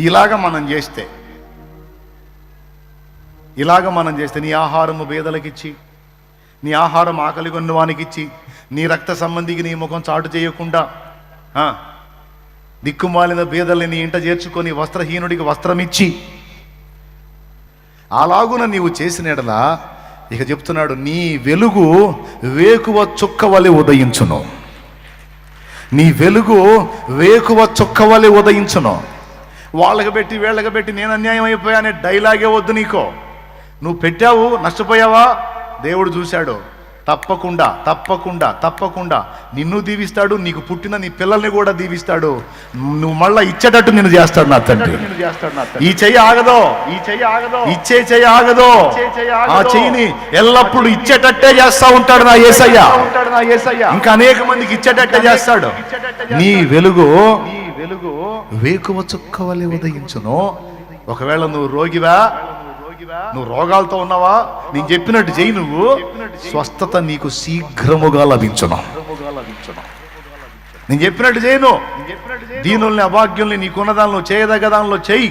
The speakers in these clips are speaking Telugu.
ఇలాగ మనం చేస్తే నీ ఆహారము పేదలకిచ్చి, నీ ఆహారం ఆకలి కొన్నవానికిచ్చి, నీ రక్త సంబంధికి నీ ముఖం చాటు చేయకుండా, దిక్కుమాలిన పేదల్ని నీ ఇంట చేర్చుకొని వస్త్రహీనుడికి వస్త్రం ఇచ్చి, అలాగున నీవు చేసిన ఎడలా ఇక చెప్తున్నాడు, నీ వెలుగు వేకువ చుక్క వలె ఉదయించును. నీ వెలుగు వేకువ చుక్క వలె ఉదయించును. వాళ్ళకి పెట్టి వీళ్ళకి పెట్టి నేను అన్యాయం అయిపోయా అనే డైలాగే వద్దు నీకో. నువ్వు పెట్టావు, నష్టపోయావా, దేవుడు చూశాడు. తప్పకుండా తప్పకుండా తప్పకుండా నిన్ను దీవిస్తాడు, నీకు పుట్టిన నీ పిల్లల్ని కూడా దీవిస్తాడు. నువ్వు మళ్ళా ఇచ్చేటట్టు నిన్ను చేస్తాడు నా తండ్రి. ఈ చెయ్యి ఆగదో, ఇచ్చే చెయ్యి ఆగదో. ఆ చెయ్యిని ఎల్లప్పుడూ ఇచ్చేటట్టే చేస్తా ఉంటాడు నా యేసయ్య. ఇంకా అనేక మందికి ఇచ్చేటట్టే చేస్తాడు. నీ వెలుగు వేకువ చుక్క వలె ఉదయించును. ఒకవేళ నువ్వు రోగివా, నువ్వు రోగాలతో ఉన్నావా, నేను చెప్పినట్టు చెయ్యి, నువ్వు స్వస్థత నీకు శీఘ్రముగా లభించును. నేను చెప్పినట్టు చేయను. దీనుల్ని అభాగ్యుల్ని నీకున్న దానిలో చేయదగ్గ దానిలో చెయ్యి,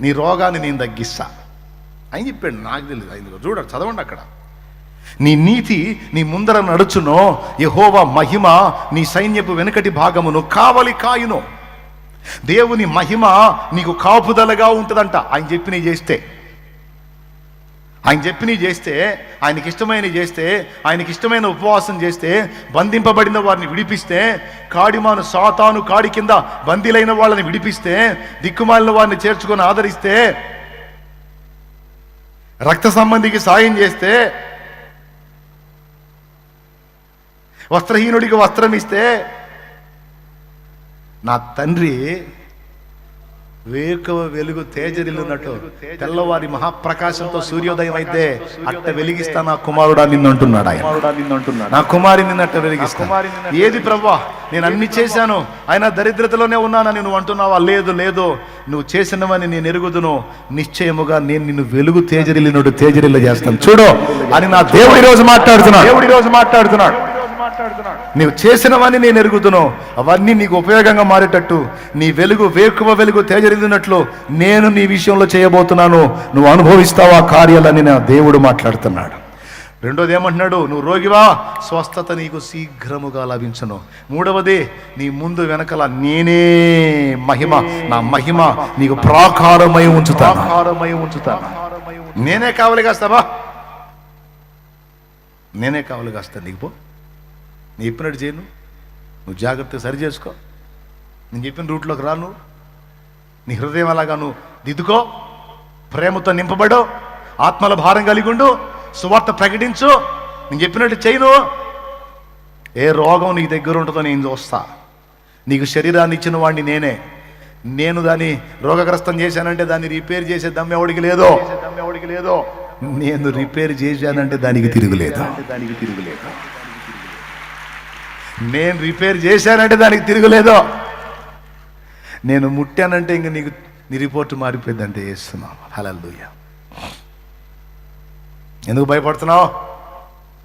నీ రోగాన్ని నేను తగ్గిస్తా అని చెప్పాడు. నాకు తెలియదు, ఆయన చూడండి, చదవండి అక్కడ. నీ నీతి నీ ముందర నడుచునో, యెహోవా మహిమ నీ సైన్యపు వెనుకటి భాగమును కావలి కాయును. దేవుని మహిమ నీకు కాపుదలగా ఉంటుందంట. ఆయన చెప్పి చేస్తే, ఆయనకి ఇష్టమైన ఉపవాసం చేస్తే, బంధింపబడిన వారిని విడిపిస్తే, కాడిమాను సాతాను కాడి కింద బందీలైన వాళ్ళని విడిపిస్తే, దిక్కుమాలిన వారిని చేర్చుకొని ఆదరిస్తే, రక్త సంబంధికి సాయం చేస్తే, వస్త్రహీనుడికి వస్త్రం ఇస్తే, నా తండ్రి వేకువ వెలుగు తేజరిల్లున్నట్టు తెల్లవారి మహాప్రకాశంతో సూర్యోదయం అయితే అట్ట వెలిగిస్తా నా కుమారుడా నిన్ను అంటున్నాడు ఆయన. నా కుమారి నిన్నట్ట వెలిగిస్తా. ఏది ప్రభువా, నేను అన్ని చేశాను, అయినా దరిద్రతలోనే ఉన్నానని నువ్వు అంటున్నావా? లేదు, నువ్వు చేసినవని నేను ఎరుగుదును. నిశ్చయముగా నేను నిన్ను వెలుగు తేజరిల్లినట్టు తేజరిల్ల చేస్తాను చూడు అని నా దేవుడి రోజు మాట్లాడుతున్నాడు. నీవు చేసినవన్నీ నేను ఎరుగుదును, అవన్నీ నీకు ఉపయోగంగా మారేటట్టు, నీ వెలుగు వేకువ వెలుగు తేజరిల్లినట్లు నేను నీ విషయంలో చేయబోతున్నాను. నువ్వు అనుభవిస్తావా కార్యాలని నా దేవుడు మాట్లాడుతున్నాడు. రెండోది ఏమంటున్నాడు? నువ్వు రోగివా, స్వస్థత నీకు శీఘ్రముగా లభించును. మూడవది, నీ ముందు వెనకల నేనే మహిమ, నా మహిమ నీకు ప్రాకారమై ఉంచుతాను. నేనే కావలి కాస్తావా? నేనే కావలి కాస్తా. నీకు పో, నీ చెప్పినట్టు చేయను, నువ్వు జాగ్రత్తగా సరి చేసుకో. నేను చెప్పిన రూట్లోకి రాను, నీ హృదయం అలాగా నువ్వు దిద్దుకో, ప్రేమతో నింపబడు, ఆత్మల భారం కలిగి ఉండు, సువార్త ప్రకటించు. నేను చెప్పినట్టు చేయను. ఏ రోగం నీ దగ్గర ఉంటుందో నేను చూస్తా. నీకు శరీరాన్ని ఇచ్చిన వాడిని నేనే. నేను దాన్ని రోగగ్రస్తం చేశానంటే దాన్ని రిపేర్ చేసే దమ్ము ఎవడికి లేదో. నేను రిపేర్ చేశానంటే దానికి తిరుగులేదు. నేను రిపేర్ చేశానంటే దానికి తిరుగులేదో. నేను ముట్టానంటే ఇంక నీకు నీ రిపోర్ట్ మారిపోయిందంటే చేస్తున్నావు. హల్లెలూయా. ఎందుకు భయపడుతున్నావు?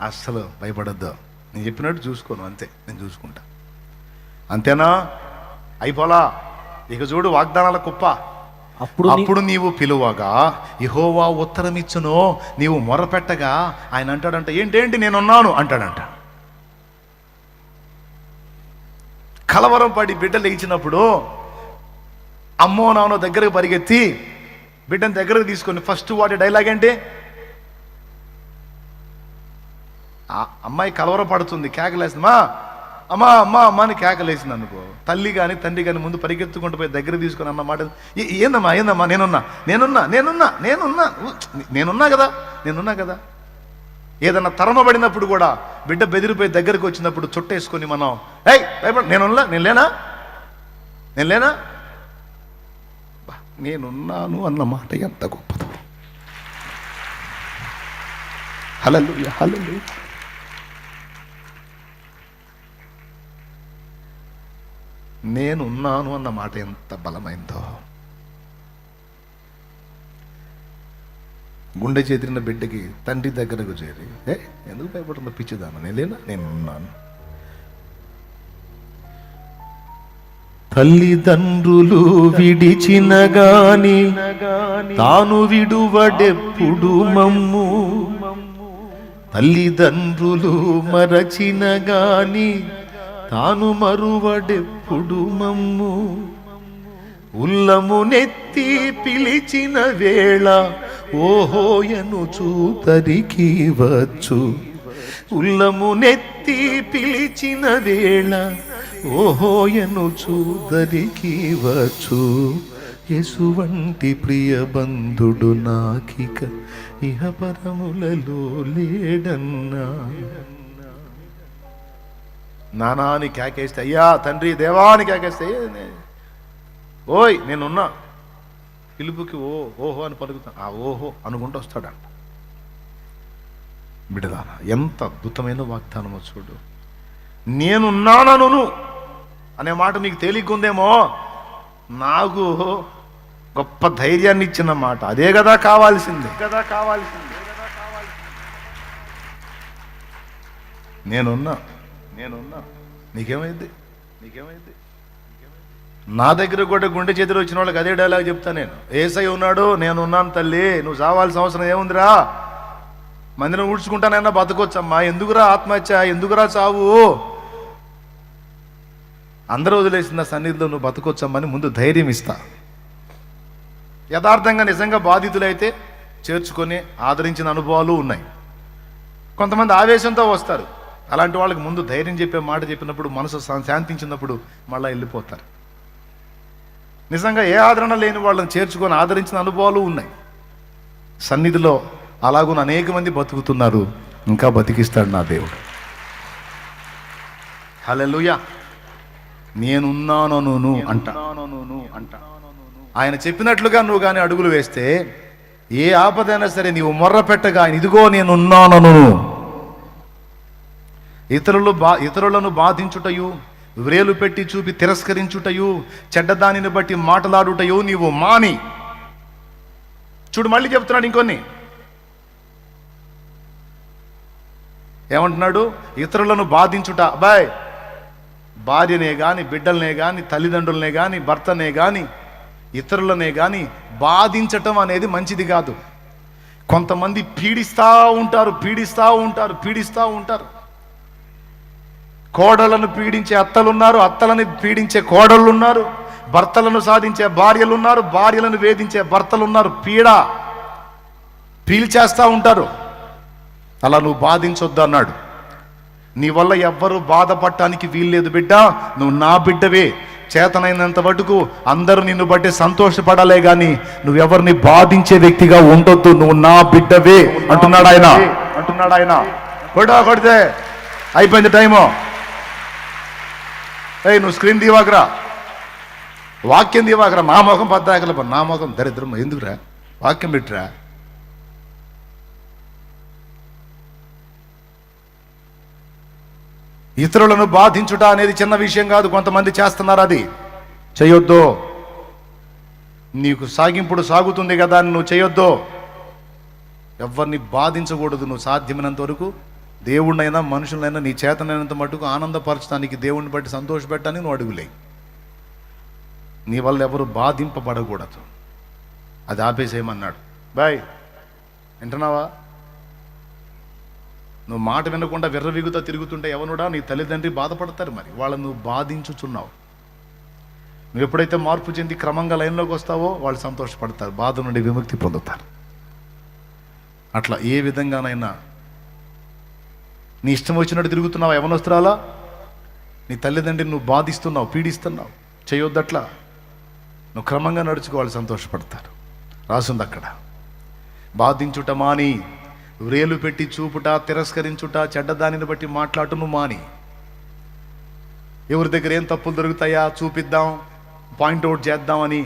అస్సలు భయపడద్దు. నేను చెప్పినట్టు చూసుకోను, అంతే. నేను చూసుకుంటా, అంతేనా? అయిపోలా. ఇక చూడు, వాగ్దానాల కుప్ప. అప్పుడు నీవు పిలువగా యెహోవా ఉత్తరమిచ్చును, నీవు మొరపెట్టగా ఆయన అంటాడంట, ఏంటి నేనున్నాను అంటాడంట. కలవరం పడి బిడ్డ లేచినప్పుడు అమ్మో నాన్నో దగ్గరకు పరిగెత్తి బిడ్డను దగ్గరకు తీసుకొని ఫస్ట్ వాడి డైలాగ్ ఏంటి? అమ్మాయి కలవరం పడుతుంది, కేకలేసింది, అమ్మా అని కేకలేసింది అనుకో. తల్లి కానీ తండ్రి కానీ ముందు పరిగెత్తుకుంటూ పోయి దగ్గర తీసుకొని అన్నమాట, ఏందమ్మా నేనున్నా కదా. ఏదన్నా తరమబడినప్పుడు కూడా బిడ్డ బెదిరిపోయి దగ్గరికి వచ్చినప్పుడు చుట్టేసుకొని మనం నేనున్నాను అన్న మాట ఎంత గొప్పదో. హల్లెలూయా. నేనున్నాను అన్న మాట ఎంత బలమైందో. గుండె చేతిన బిడ్డకి తండ్రి దగ్గరకు చేరి, ఎందుకు భయపడుతుందో పిచ్చిదాను, నేనున్నాను. తల్లిదండ్రులు విడిచిన గాని తాను విడువడెప్పుడు మమ్ము, తల్లిదండ్రులు మరచిన గాని తాను మరువడెప్పుడు మమ్ము, ఉల్లమునెత్తి పిలిచిన వేళ ఓహోయనుచు తరికి వచ్చు, ఉల్లమునెత్తి పిలిచిన వేళ ఓహోయనుచు దరికి వచ్చు, యేసువంటి ప్రియ బంధుడు నాకిక ఇహపరములలో లేడన్నా. నానాని కేకేస్తే అయ్యా తండ్రి దేవాని కేకేస్తే ఓయ్ నేనున్నా, పిలుపుకి ఓహో అని పలుకుతా, ఆ ఓహో అనుకుంటూ వస్తాడంట. బిడ్డలారా, ఎంత అద్భుతమైన వాగ్దానమో చూడు. నేనున్నానను అనే మాట నీకు తేలిగ్గుందేమో, నాకు గొప్ప ధైర్యాన్ని ఇచ్చిన మాట. అదే కదా కావాల్సింది. నేనున్నా నీకేమైంది? నా దగ్గర కూడా గుండె చేతులు వచ్చిన వాళ్ళకి అదే డైలాగ్ చెప్తా నేను. ఏసై ఉన్నాడు, నేనున్నాను తల్లి, నువ్వు చావాల్సిన అవసరం ఏముందిరా, మందిరం ఊడ్చుకుంటానైనా బతకొచ్చమ్మా, ఎందుకురా ఆత్మహత్య, ఎందుకురా చావు, అందరూ వదిలేసిన సన్నిధిలో నువ్వు బతకొచ్చమ్మని ముందు ధైర్యం ఇస్తా. యథార్థంగా నిజంగా బాధితులైతే చేర్చుకొని ఆదరించిన అనుభవాలు ఉన్నాయి. కొంతమంది ఆవేశంతో వస్తారు, అలాంటి వాళ్ళకి ముందు ధైర్యం చెప్పే మాట చెప్పినప్పుడు మనసు శాంతించినప్పుడు మళ్ళీ వెళ్ళిపోతారు. నిజంగా ఏ ఆదరణ లేని వాళ్ళని చేర్చుకొని ఆదరించిన అనుభవాలు ఉన్నాయి. సన్నిధిలో అలాగున్న అనేక మంది బతుకుతున్నారు, ఇంకా బతికిస్తాడు నా దేవుడు. హల్లెలూయా. నేనున్నాను అంట. ఆయన చెప్పినట్లుగా నువ్వు కానీ అడుగులు వేస్తే ఏ ఆపదైనా సరే నీవు మొర్ర పెట్టగా ఆయన ఇదిగో నేనున్నాను. ఇతరులను బాధించుటయు, వ్రేలు పెట్టి చూపి తిరస్కరించుటయు, చెడ్డదానిని బట్టి మాటలాడుటయు నీవు మాని. చూడు మళ్ళీ చెప్తున్నాడు ఇంకొన్ని. ఏమంటున్నాడు? ఇతరులను బాధించుట. అబ్బాయ్, భార్యనే గాని, బిడ్డలనే గాని, తల్లిదండ్రులనే గాని, భర్తనే గాని, ఇతరులనే గాని బాధించటం అనేది మంచిది కాదు. కొంతమంది పీడిస్తూ ఉంటారు. కోడలను పీడించే అత్తలున్నారు, అత్తలని పీడించే కోడళ్ళున్నారు, భర్తలను సాధించే భార్యలున్నారు, భార్యలను వేధించే భర్తలున్నారు. పీల్చేస్తూ ఉంటారు. అలా నువ్వు బాధించొద్దు అన్నాడు. నీ వల్ల ఎవ్వరూ బాధపడటానికి వీల్లేదు బిడ్డ, నువ్వు నా బిడ్డవే. చేతనైనంత మటుకు అందరూ నిన్ను బట్టి సంతోషపడాలే గాని నువ్వెవరిని బాధించే వ్యక్తిగా ఉండొద్దు. నువ్వు నా బిడ్డవే అంటున్నాడు ఆయన. కొడితే అయిపోయింది టైము. నువ్వు స్క్రీన్ దివాకరా, వాక్యం దివాకరా. నా ముఖం పద్దాకల, నా ముఖం దరిద్రం ఎందుకురా, వాక్యం పెట్టరా. ఇతరులను బాధించుట అనేది చిన్న విషయం కాదు. కొంతమంది చేస్తున్నారు, అది చేయొద్దు. నీకు సాగింపుడు సాగుతుంది కదా అని నువ్వు చేయొద్దు. ఎవరిని బాధించకూడదు. నువ్వు సాధ్యమైనంత వరకు దేవుణ్ణైనా మనుషులైనా నీ చేతనైనంత మటుకు ఆనందపరచడానికి, దేవుణ్ణి బట్టి సంతోషపెట్టడానికి నువ్వు అడుగులే. నీ వల్ల ఎవరు బాధింపబడకూడదు. అది ఆపేసేయమన్నాడు. బాయ్, వింటున్నావా? నువ్వు మాట వినకుండా విర్రవిగుతా తిరుగుతుంటే ఎవనుడా నీ తల్లిదండ్రి బాధపడతారు. మరి వాళ్ళని నువ్వు బాధించుచున్నావు. నువ్వు ఎప్పుడైతే మార్పు చెంది క్రమంగా లైన్లోకి వస్తావో వాళ్ళు సంతోషపడతారు, బాధ నుండి విముక్తి పొందుతారు. అట్లా ఏ విధంగానైనా నీ ఇష్టం వచ్చినట్టు తిరుగుతున్నావు యవనస్తురాలా, నీ తల్లిదండ్రిని నువ్వు బాధిస్తున్నావు, పీడిస్తున్నావు. చేయొద్దట్లా. నువ్వు క్రమంగా నడుచుకో, వాళ్ళు సంతోషపడతారు. రాసుంది అక్కడ. బాధించుట మాని, వ్రేలు పెట్టి చూపుట, తిరస్కరించుట, చెడ్డదానిని బట్టి మాట్లాడును మాని. ఎవరి దగ్గర ఏం తప్పులు దొరుకుతాయా చూపిద్దాం, పాయింట్అవుట్ చేద్దామని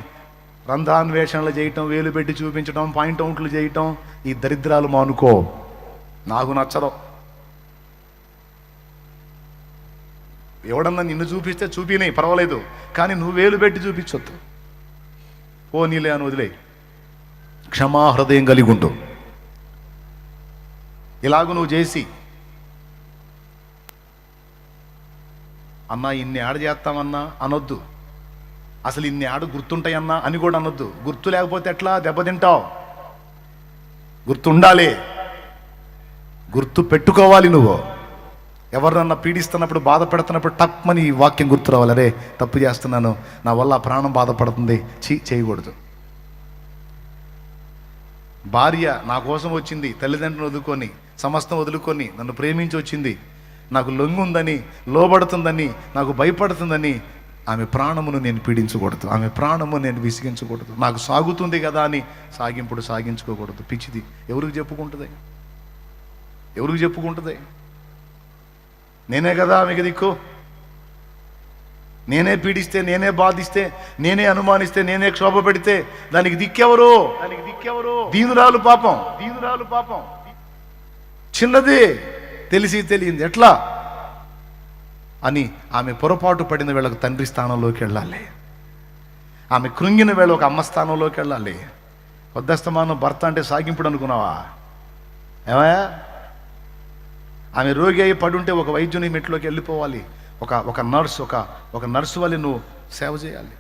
రంధ్రాన్వేషణలు చేయటం, వేలు పెట్టి చూపించడం, పాయింట్అవుట్లు చేయటం, ఈ దరిద్రాలు మానుకో. నాకు నచ్చదు. ఎవడన్నా నిన్ను చూపిస్తే చూపినే పర్వాలేదు, కానీ నువ్వు వేలు పెట్టి చూపించొద్దు. ఓ నీలే అని వదిలే. క్షమాహృదయం కలిగి ఉండు. ఇలాగ నువ్వు చేసి అన్నా ఇన్ని ఆడ చేస్తామన్నా అనొద్దు. అసలు ఇన్ని ఆడు గుర్తుంటాయన్నా అని కూడా అనొద్దు. గుర్తు లేకపోతే ఎట్లా దెబ్బతింటావు? గుర్తుండాలి, గుర్తు పెట్టుకోవాలి. నువ్వు ఎవరినన్నా పీడిస్తున్నప్పుడు, బాధ పెడుతున్నప్పుడు టక్మని ఈ వాక్యం గుర్తు రావాలి. అరే తప్పు చేస్తున్నాను, నా వల్ల ప్రాణం బాధపడుతుంది, చేయకూడదు. భార్య నా కోసం వచ్చింది, తల్లిదండ్రులను వదులుకొని, సమస్తం వదులుకొని నన్ను ప్రేమించి వచ్చింది, నాకు లొంగు ఉందని, లోబడుతుందని, నాకు భయపడుతుందని ఆమె ప్రాణమును నేను పీడించకూడదు, ఆమె ప్రాణము నేను విసిగించకూడదు. నాకు సాగుతుంది కదా అని సాగించుకోకూడదు. పిచ్చిది. ఎవరికి చెప్పుకుంటుంది? ఎవరికి చెప్పుకుంటుంది? నేనే కదా ఆమెకి దిక్కు. నేనే పీడిస్తే, నేనే బాధిస్తే, నేనే అనుమానిస్తే, నేనే క్షోభ పెడితే దానికి దిక్కెవరు? దీనురాలు పాపం. చిన్నది, తెలియంది ఎట్లా అని ఆమె పొరపాటు పడిన వేళకు తండ్రి స్థానంలోకి వెళ్ళాలి. ఆమె కృంగిన వేళ ఒక అమ్మ స్థానంలోకి వెళ్ళాలి. వద్దస్తమానం భర్త అంటే సాగింపుడు అనుకున్నావా? ఏమయ్యా, ఆమె రోగి అయి పడుంటే ఒక వైద్యుని మెట్లోకి వెళ్ళిపోవాలి. ఒక నర్సు వల్ల నువ్వు సేవ చేయాలి.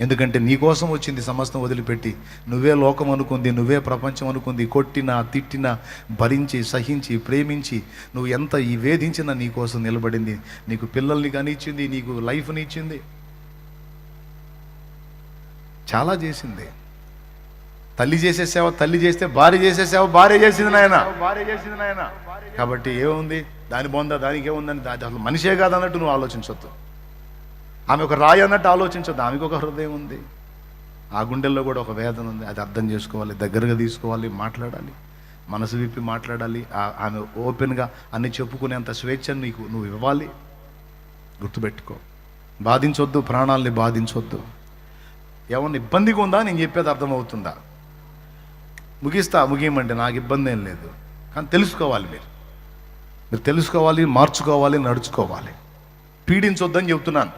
ఎందుకంటే నీ కోసం వచ్చింది సమస్తం వదిలిపెట్టి. నువ్వే లోకం అనుకుంది, నువ్వే ప్రపంచం అనుకుంది. కొట్టినా, తిట్టినా, భరించి, సహించి, ప్రేమించి, నువ్వు ఎంత ఈ వేధించినా నీ కోసం నిలబడింది. నీకు పిల్లల్ని కానీ ఇచ్చింది, నీకు లైఫ్ని ఇచ్చింది, చాలా చేసింది. తల్లి చేసే సేవ తల్లి చేస్తే, భార్య చేసే సేవ భార్య చేసింది నాయన. కాబట్టి ఏముంది దాని బొంద, దానికి ఏముందని, అసలు మనిషే కాదన్నట్టు నువ్వు ఆలోచించొద్దు. ఆమె ఒక రాయి అన్నట్టు ఆలోచించొద్దు. ఆమెకు ఒక హృదయం ఉంది, ఆ గుండెల్లో కూడా ఒక వేదన ఉంది. అది అర్థం చేసుకోవాలి, దగ్గరగా తీసుకోవాలి, మాట్లాడాలి, మనసు విప్పి మాట్లాడాలి. ఆమె ఓపెన్గా అన్ని చెప్పుకునేంత స్వేచ్ఛను నువ్వు ఇవ్వాలి. గుర్తుపెట్టుకో, బాధించొద్దు, ప్రాణాలని బాధించొద్దు. ఏమన్నా ఇబ్బందిగా ఉందా? నేను చెప్పేది అర్థమవుతుందా? ముగియమంటే నాకు ఇబ్బంది ఏం లేదు, కానీ తెలుసుకోవాలి. మీరు తెలుసుకోవాలి, మార్చుకోవాలి, నడుచుకోవాలి. పీడించొద్దని చెబుతున్నాను.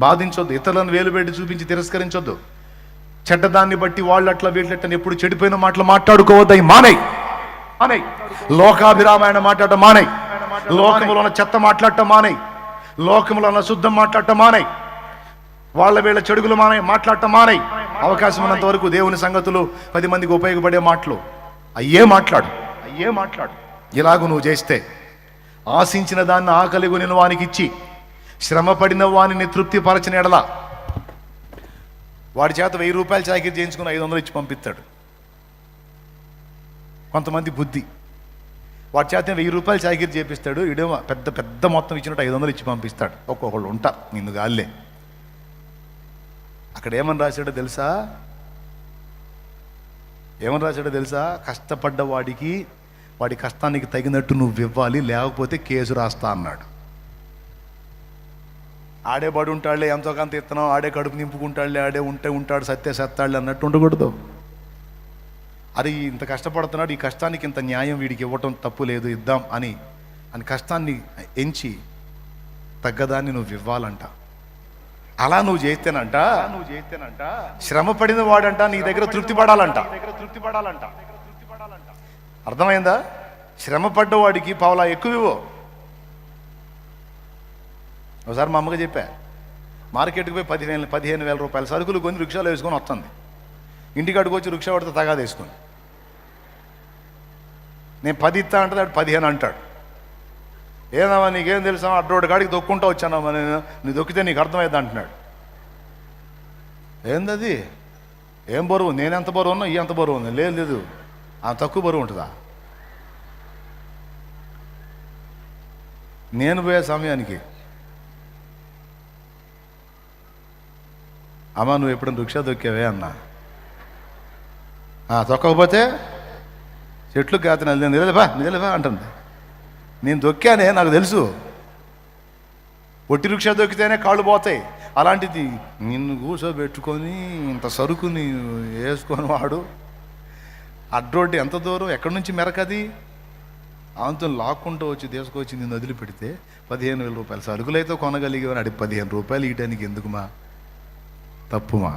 బాధించొద్దు, ఇతరులను వేలు పెట్టి చూపించి తిరస్కరించొద్దు. చెడ్డదాన్ని బట్టి వాళ్ళు అట్లా వీళ్ళట్లని ఎప్పుడు చెడిపోయిన మాటలు మాట్లాడుకోవద్దు. అవి మానేయ్. లోకాభిరామాయణ మాట్లాడటం మానేయ్. లోకములో ఉన్న చెత్త మాట్లాడటం మానేయ్. లోకములో ఉన్న శుద్ధం మాట్లాడటం మానేయ్. వాళ్ళ వీళ్ళ చెడుగులు మాట్లాడటం మానేయ్. అవకాశం ఉన్నంత వరకు దేవుని సంగతులు, 10 మందికి ఉపయోగపడే మాటలు అయ్యే మాట్లాడు. ఇలాగూ నువ్వు చేస్తే ఆశించిన దాన్ని ఆకలిగొనిన వానికి ఇచ్చి, శ్రమపడిన వానిని తృప్తిపరచిన ఎడల వాడి చేత 1000 రూపాయలు చాకిరీ చేయించుకుని 500 ఇచ్చి పంపిస్తాడు. కొంతమంది బుద్ధి, వాడి చేత 1000 రూపాయలు చాకిరీ చేపిస్తాడు, ఇడేమో పెద్ద మొత్తం ఇచ్చినట్టు 500 ఇచ్చి పంపిస్తాడు. ఒక్కొక్కళ్ళు ఉంటారు నిన్ను గాల్లే. అక్కడ ఏమని రాశాడో తెలుసా? కష్టపడ్డ వాడి కష్టానికి తగినట్టు నువ్వు ఇవ్వాలి, లేకపోతే కేసు రాస్తా అన్నాడు. ఆడే బడి ఉంటాడులే, ఎంతో కొంత ఇత్తనం, ఆడే కడుపు నింపుకుంటాడులే, ఆడే ఉంటాడు, సత్తాడులే అన్నట్టు ఉండకూడదు. అది ఇంత కష్టపడుతున్నాడు, ఈ కష్టానికి ఇంత న్యాయం వీడికి ఇవ్వటం తప్పు లేదు, ఇద్దాం అని కష్టాన్ని ఎంచి తగ్గదాన్ని నువ్వు ఇవ్వాలంట. అలా నువ్వు చేస్తేనంట శ్రమ పడిన వాడంట నీ దగ్గర తృప్తి పడాలంట. అర్థమైందా? శ్రమ పడ్డవాడికి పావులా ఎక్కువ ఇవ్వు. ఒకసారి మా అమ్మగా చెప్పా, మార్కెట్కి పోయి 15,000 రూపాయల సరుకులు కొని రిక్షాలో వేసుకొని వస్తుంది. ఇంటికాడికి వచ్చి రిక్షా పడితే తగాద వేసుకొని, నేను 10 ఇస్తా అంటే 15 అంటాడు. ఏదమ్మా నీకేం తెలుసా, అడ్రోడ్ కాడికి దొక్కుంటా వచ్చానమ్మా నేను, నీ దొక్కితే నీకు అర్థమైంది అంటున్నాడు. ఏందది? ఏం బరువు? నేను ఎంత బరువు ఉన్నా, ఈ ఎంత బరువు ఉంది? లేదు, ఆ తక్కువ బరువు ఉంటుందా? నేను పోయే సమయానికి, అమ్మా నువ్వు ఎప్పుడైనా రిక్షా దొక్కావే అన్నా. తొక్కకపోతే చెట్లు కాదు, నిజలేవా అంటుంది. నేను దొక్కానే, నాకు తెలుసు. ఒట్టి రిక్షా దొక్కితేనే కాళ్ళు పోతాయి. అలాంటిది నిన్ను కూర్చోబెట్టుకొని ఇంత సరుకుని వేసుకొని వాడు అడ్రోడ్డు ఎంత దూరం, ఎక్కడి నుంచి మెరకది, ఆంతో లాక్కుంటూ వచ్చి తీసుకొచ్చి నిన్ను వదిలిపెడితే 15,000 రూపాయలు సరుకులైతే కొనగలిగేవని 15 రూపాయలు ఇయటానికి ఎందుకుమా? తప్పుమా.